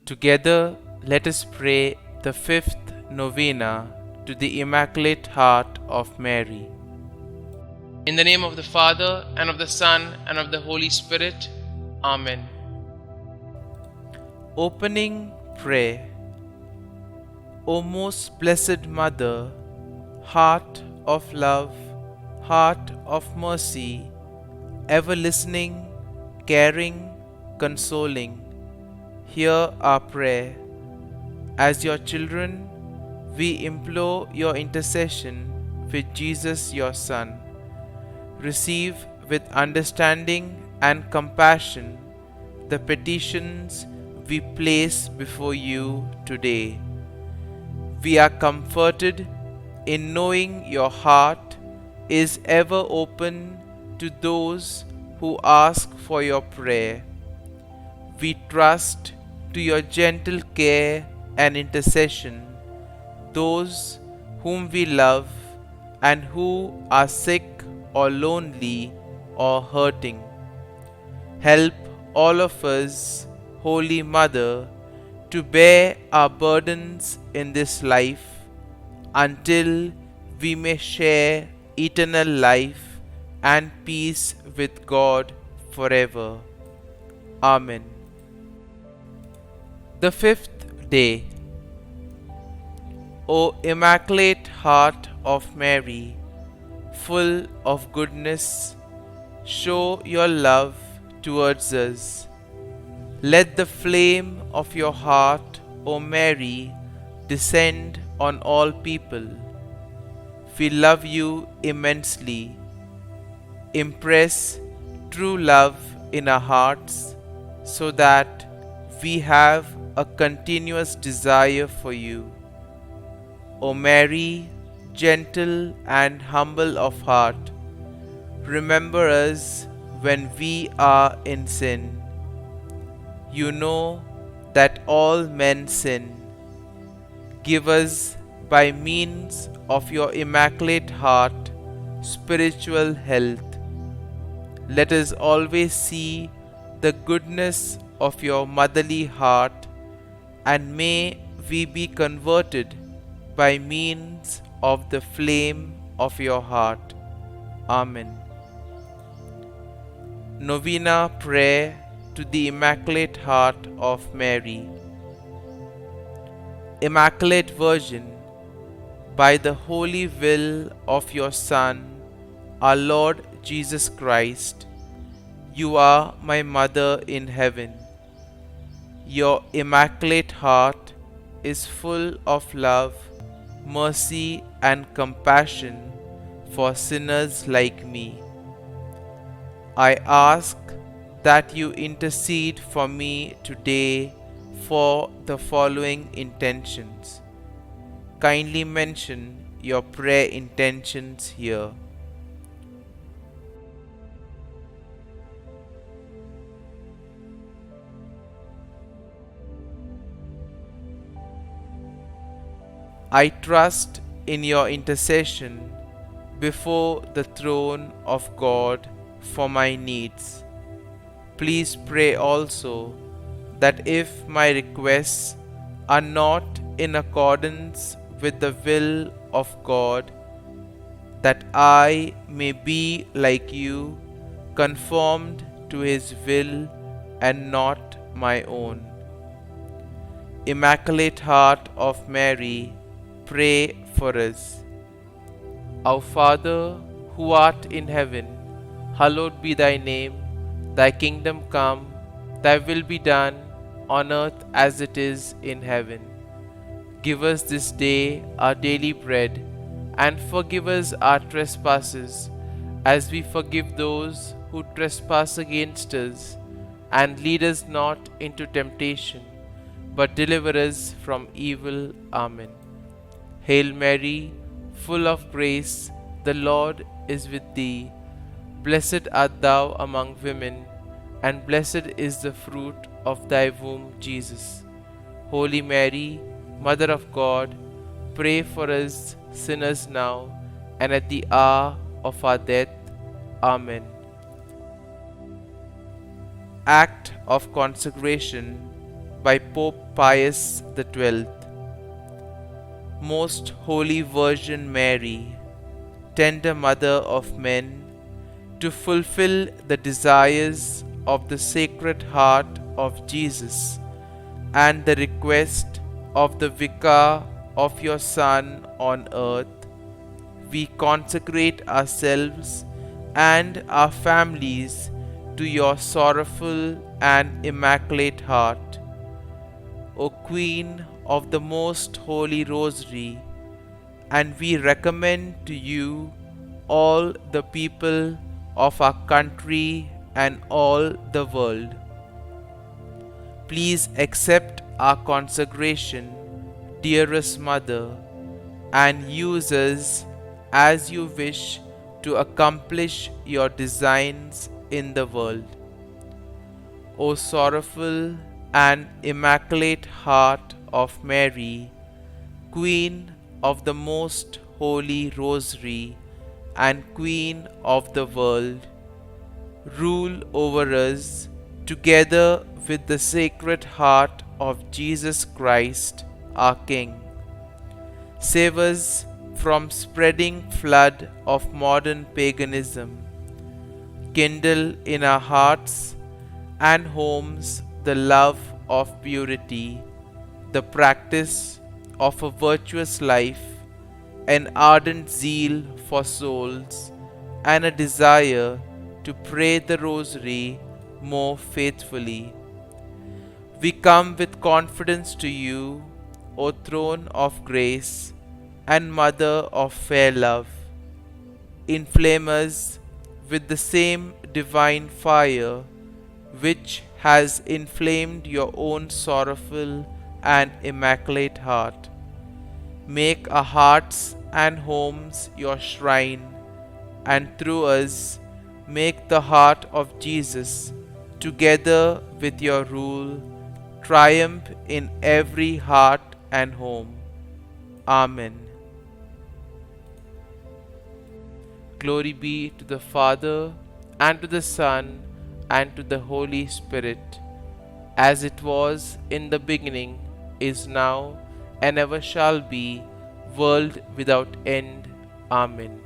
Together, let us pray the fifth novena to the Immaculate Heart of Mary. In the name of the Father, and of the Son, and of the Holy Spirit. Amen. Opening Prayer. O most blessed Mother, heart of love, heart of mercy, ever listening, caring, consoling, hear our prayer. As your children, we implore your intercession with Jesus your Son. Receive with understanding and compassion the petitions we place before you today. We are comforted in knowing your heart is ever open to those who ask for your prayer. We trust to your gentle care and intercession those whom we love and who are sick or lonely or hurting. Help all of us, Holy Mother, to bear our burdens in this life until we may share eternal life and peace with God forever. Amen. The fifth day. O Immaculate Heart of Mary, full of goodness, show your love towards us. Let the flame of your heart, O Mary, descend on all people. We love you immensely. Impress true love in our hearts so that we have a continuous desire for you. O Mary, gentle and humble of heart, remember us when we are in sin. You know that all men sin. Give us, by means of your Immaculate Heart, spiritual health. Let us always see the goodness of your motherly heart, and may we be converted by means of the flame of your heart. Amen. Novena Prayer to the Immaculate Heart of Mary. Immaculate Virgin, by the holy will of your Son, our Lord Jesus Christ, you are my Mother in heaven. Your Immaculate Heart is full of love, mercy, and compassion for sinners like me. I ask that you intercede for me today for the following intentions. Kindly mention your prayer intentions here. I trust in your intercession before the throne of God for my needs. Please pray also that if my requests are not in accordance with the will of God, that I may be like you, conformed to His will and not my own. Immaculate Heart of Mary, pray for us. Our Father, who art in heaven, hallowed be thy name. Thy kingdom come, thy will be done, on earth as it is in heaven. Give us this day our daily bread, and forgive us our trespasses, as we forgive those who trespass against us. And lead us not into temptation, but deliver us from evil. Amen. Hail Mary, full of grace, the Lord is with thee. Blessed art thou among women, and blessed is the fruit of thy womb, Jesus. Holy Mary, Mother of God, pray for us sinners now and at the hour of our death. Amen. Act of consecration by Pope Pius XII. Most Holy Virgin Mary, tender Mother of men, to fulfill the desires of the Sacred Heart of Jesus and the request of the Vicar of your Son on earth, we consecrate ourselves and our families to your sorrowful and immaculate heart. O Queen of the Most Holy Rosary, and we recommend to you all the people of our country and all the world. Please accept our consecration, dearest Mother, and use us as you wish to accomplish your designs in the world. O sorrowful and immaculate heart of Mary, Queen of the Most Holy Rosary and Queen of the world, rule over us together with the Sacred Heart of Jesus Christ, our King. Save us from spreading flood of modern paganism. Kindle in our hearts and homes the love of purity, the practice of a virtuous life, an ardent zeal for souls, and a desire to pray the Rosary more faithfully. We come with confidence to you, O Throne of Grace and Mother of fair love. Inflame us with the same divine fire which has inflamed your own sorrowful and immaculate heart. Make our hearts and homes your shrine, and through us make the heart of Jesus, together with your rule, triumph in every heart and home. Amen. Glory be to the Father, and to the Son, and to the Holy Spirit, as it was in the beginning, is now, and ever shall be, world without end. Amen.